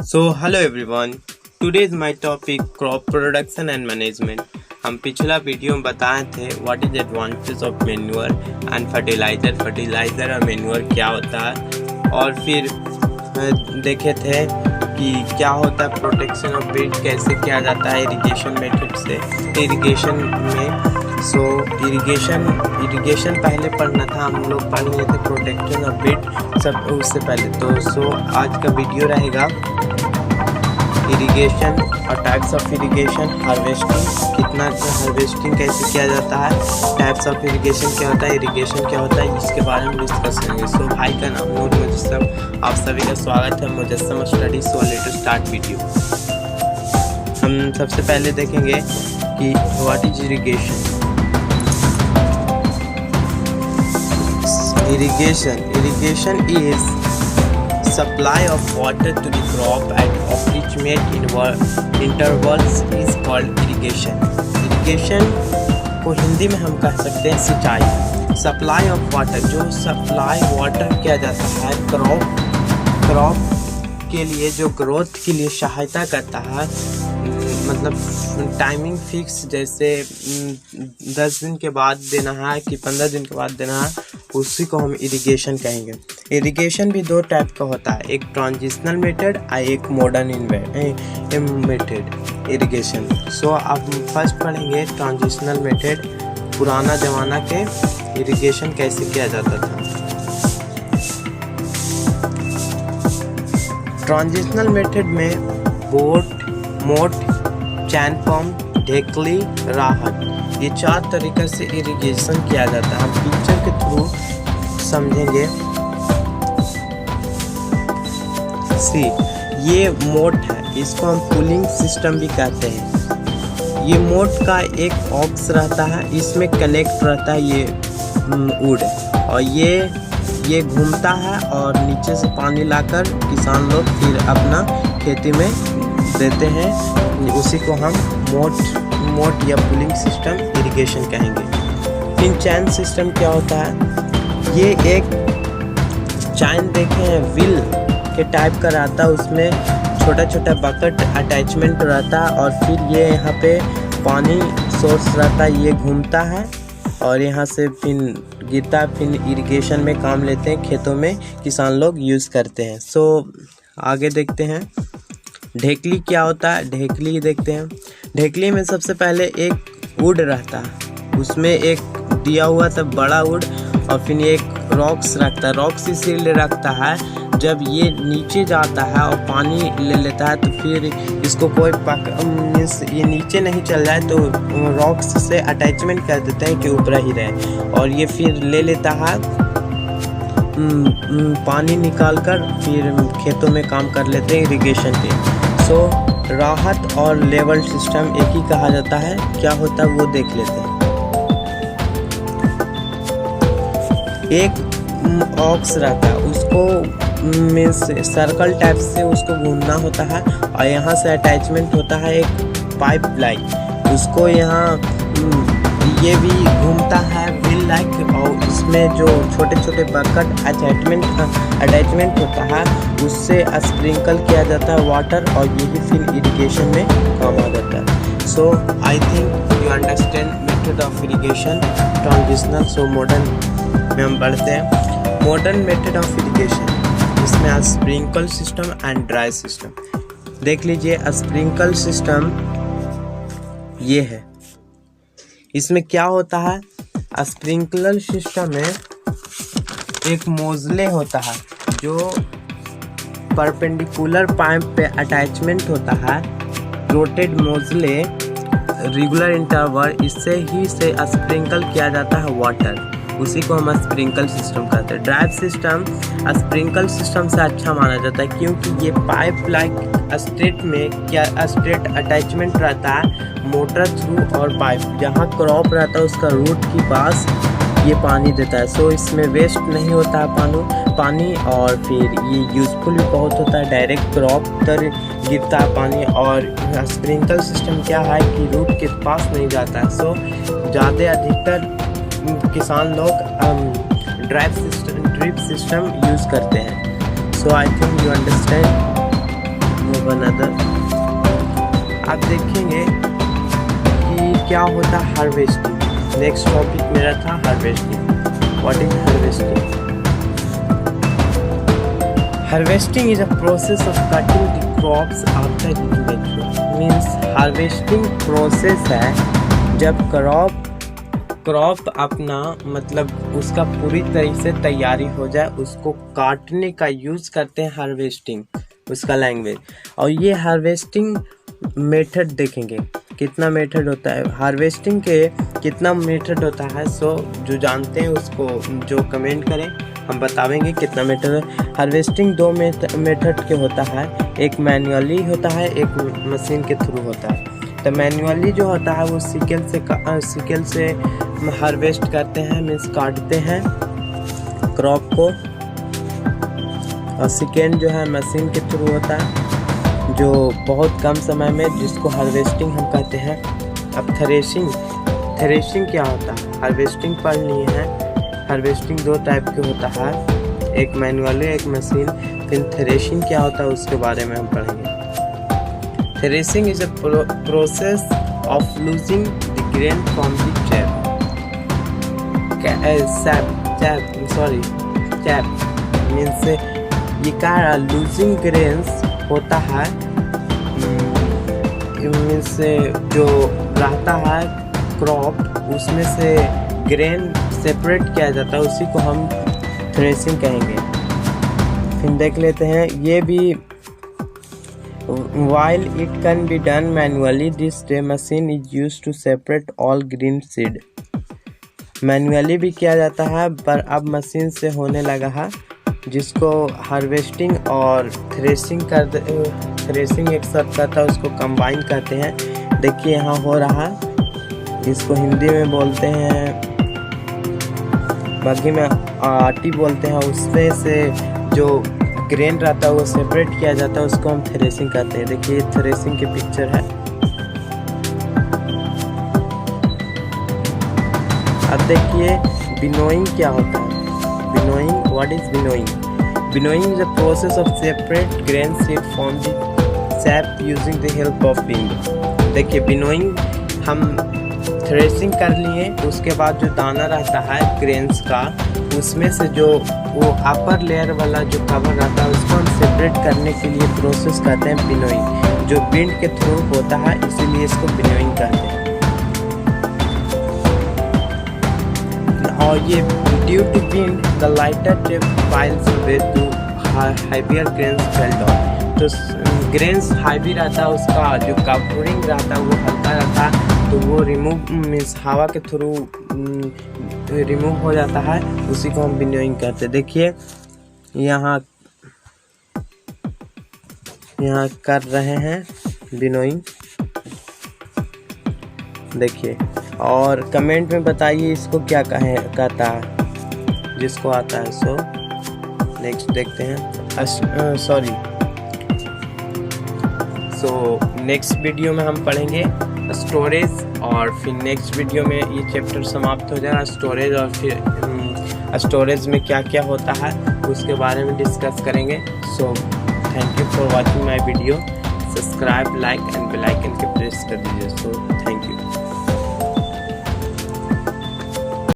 Hello everyone. Today is my topic crop production and management. हम पिछला video में बताए थे what is advantage of manure and fertiliser और मैन्योर क्या होता है, और फिर देखे थे कि क्या होता है प्रोटेक्शन ऑफ बीट कैसे किया जाता है इरिगेशन मेथड से इरिगेशन में। इरिगेशन पहले पढ़ना था, हम लोग पढ़ लिए थे प्रोटेक्शन ऑफ बीट सब उससे पहले। तो आज का वीडियो रहेगा इरिगेशन और टाइप्स ऑफ इरिगेशन, हार्वेस्टिंग कैसे किया जाता है, टाइप्स ऑफ इरिगेशन क्या होता है, इरिगेशन क्या होता है, इसके बारे में डिस्कस करेंगे। भाई का नाम नूर मुजस्सम, आप सभी का स्वागत है Mujassam study. Let to start video. हम सबसे पहले देखेंगे कि what is irrigation. Irrigation is supply of water to the crop and of which made intervals is called irrigation. Irrigation को हिंदी में हम कह सकते हैं सिंचाई। सप्लाई ऑफ वाटर, जो सप्लाई वाटर किया जाता है क्रॉप के लिए, जो ग्रोथ के लिए सहायता करता है, मतलब टाइमिंग फिक्स, जैसे 10 दिन के बाद देना है कि 15 दिन के बाद देना है, उसी को हम इरिगेशन कहेंगे। इरिगेशन भी दो टाइप का होता है, एक ट्रांजिशनल मेथड और एक मॉडर्न मेथड इरिगेशन। अब फर्स्ट पढ़ेंगे ट्रांजिशनल मेथड, पुराना जमाना के इरिगेशन कैसे किया जाता था। ट्रांजिशनल मेथड में मोट, चैन पंप, ढेकली, राहत, ये 4 तरीके से इरिगेशन किया जाता है। हम पिक्चर के थ्रू समझेंगे। ये मोट है, इसको हम पुलिंग सिस्टम भी कहते हैं। ये मोट का एक ऑक्स रहता है, इसमें कनेक्ट रहता है ये वुड, और ये घूमता है और नीचे से पानी लाकर किसान लोग फिर अपना खेती में देते हैं। उसी को हम मोट या पुलिंग सिस्टम इरिगेशन कहेंगे। फिर चैन सिस्टम क्या होता है, ये एक चैन देखे हैं व्हील के टाइप का रहता है, उसमें छोटा छोटा बकेट अटैचमेंट रहता है, और फिर ये यहाँ पे पानी सोर्स रहता है, ये घूमता है और यहाँ से फिर गिरता है, फिर इरिगेशन में काम लेते हैं, खेतों में किसान लोग यूज़ करते हैं। आगे देखते हैं ढेकली क्या होता है। ढेकली देखते हैं। ढेकली में सबसे पहले एक वुड रहता है, उसमें एक दिया हुआ था बड़ा वुड, और फिर एक रॉक्स रखता है। रॉक्स इसीलिए रखता है, जब ये नीचे जाता है और पानी ले लेता है तो फिर इसको कोई ये नीचे नहीं चल जाए तो रॉक्स से अटैचमेंट कर देते हैं कि ऊपर ही रहे, और ये फिर ले लेता है पानी निकालकर, फिर खेतों में काम कर लेते हैं इरिगेशन के। राहत और लेवल सिस्टम एक ही कहा जाता है, क्या होता है वो देख लेते हैं। एक ऑक्स रहता है, उसको सर्कल टाइप से उसको घूमना होता है, और यहाँ से अटैचमेंट होता है एक पाइप लाइन, उसको यहाँ ये भी घूमता है व्हील लाइक, और इसमें जो छोटे छोटे बकेट अटैचमेंट होता है उससे स्प्रिंकल किया जाता है वाटर, और यही फिर इरिगेशन में काम आ जाता है। I think you understand method of irrigation transitional. Modern में हम बढ़ते हैं। मॉडर्न मेथड ऑफ इरिगेशन, इसमें sprinkle system and dry system देख लीजिए। स्प्रिंकल सिस्टम ये है, इसमें क्या होता है, स्प्रिंकलर सिस्टम में एक मोजले होता है जो परपेंडिकुलर पाइप पे अटैचमेंट होता है, रोटेड मोजले, रेगुलर इंटरवल, इससे ही से स्प्रिंकल किया जाता है वाटर, उसी को हम स्प्रिंकल सिस्टम कहते हैं। ड्राइव सिस्टम स्प्रिंकल सिस्टम से अच्छा माना जाता है, क्योंकि ये पाइप लाइक स्ट्रेट अटैचमेंट रहता है मोटर थ्रू, और पाइप जहाँ क्रॉप रहता है उसका रूट के पास ये पानी देता है। इसमें वेस्ट नहीं होता है पानी, और फिर ये यूज़फुल भी बहुत होता है, डायरेक्ट क्रॉप तर गिरता है पानी। और स्प्रिंकल सिस्टम क्या है कि रूट के पास नहीं जाता है। ज़्यादा अधिकतर किसान लोग ड्रिप सिस्टम यूज़ करते हैं। I think you understand one other. आप देखेंगे कि क्या होता है हार्वेस्टिंग। नेक्स्ट टॉपिक मेरा था harvesting. What is harvesting? Harvesting is a process of cutting the crops after it mature. Means harvesting process है जब क्रॉप अपना मतलब उसका पूरी तरीके से तैयारी हो जाए, उसको काटने का यूज़ करते हैं हार्वेस्टिंग, उसका लैंग्वेज। और ये हार्वेस्टिंग मेथड देखेंगे कितना मेथड होता है। हार्वेस्टिंग के कितना मेथड होता है, सो जो जानते हैं उसको जो कमेंट करें, हम बतावेंगे कितना मेथड है। हार्वेस्टिंग दो मेथड के होता है, एक मैन्युअली होता है, एक मशीन के थ्रू होता है। तो मैन्युअली जो होता है वो सिकल से हार्वेस्ट करते हैं, मीन्स काटते हैं क्रॉप को। और सेकेंड जो है मशीन के थ्रू होता है, जो बहुत कम समय में, जिसको हार्वेस्टिंग हम कहते हैं। अब थ्रेशिंग क्या होता है? हार्वेस्टिंग पढ़ लिए हैं। हार्वेस्टिंग दो टाइप के होता है, एक मैन्युअली एक मशीन। फिर थ्रेशिंग क्या होता है उसके बारे में हम पढ़ेंगे। Threshing is a process of losing the grain from the chaff. Chaff means ये क्या losing grains होता है, मीन्स जो रहता है क्रॉप, उसमें से ग्रेन सेपरेट किया जाता है, उसी को हम थ्रेशिंग कहेंगे। फिर देख लेते हैं ये भी। While it can be done manually, this day machine is used to separate all green seed. Manually भी किया जाता है, पर अब मशीन से होने लगा है, जिसको हार्वेस्टिंग और थ्रेशिंग एक साथ करता है, उसको कंबाइन कहते हैं। देखिए यहाँ हो रहा है, इसको हिंदी में बोलते हैं, बाकी में आटी बोलते हैं। उसमें से जो ग्रेन रहता है वो सेपरेट किया जाता है, उसको हम थ्रेशिंग कहते हैं। देखिए ये थ्रेशिंग की पिक्चर है। अब देखिए विनोइंग क्या होता है। Winnowing, what is winnowing? Winnowing is a process of separate grain seed from the SAP using the help of wind. देखिए विनोइंग हम थ्रेशिंग कर लिए, उसके बाद जो दाना रहता है ग्रेन्स का, उसमें से जो वो अपर लेयर वाला जो कवर रहता है, उसको हम सेपरेट करने के लिए प्रोसेस कहते हैं विनोइंग, जो विंड के थ्रू होता है, इसीलिए इसको विनोइंग कहते हैं। और ये due to wind the lighter टेप फाइल्स way to heavier grains fell down. तो ग्रेन्स हाईवी रहता है, उसका जो कवरिंग रहता है वो हल्का रहता है, तो वो रिमूव मीन्स हवा के थ्रू रिमूव हो जाता है, उसी को हम विनोइंग कहते हैं। देखिए यहाँ कर रहे हैं विनोइंग, देखिए। और कमेंट में बताइए इसको क्या कहता है, जिसको आता है। सो नेक्स्ट देखते हैं। सो नेक्स्ट वीडियो में हम पढ़ेंगे स्टोरेज, और फिर नेक्स्ट वीडियो में ये चैप्टर समाप्त हो जाएगा स्टोरेज, और फिर स्टोरेज में क्या क्या होता है उसके बारे में डिस्कस करेंगे। So thank you for watching my video. Subscribe, like and bell icon के प्रेस कर दीजिए। So thank you.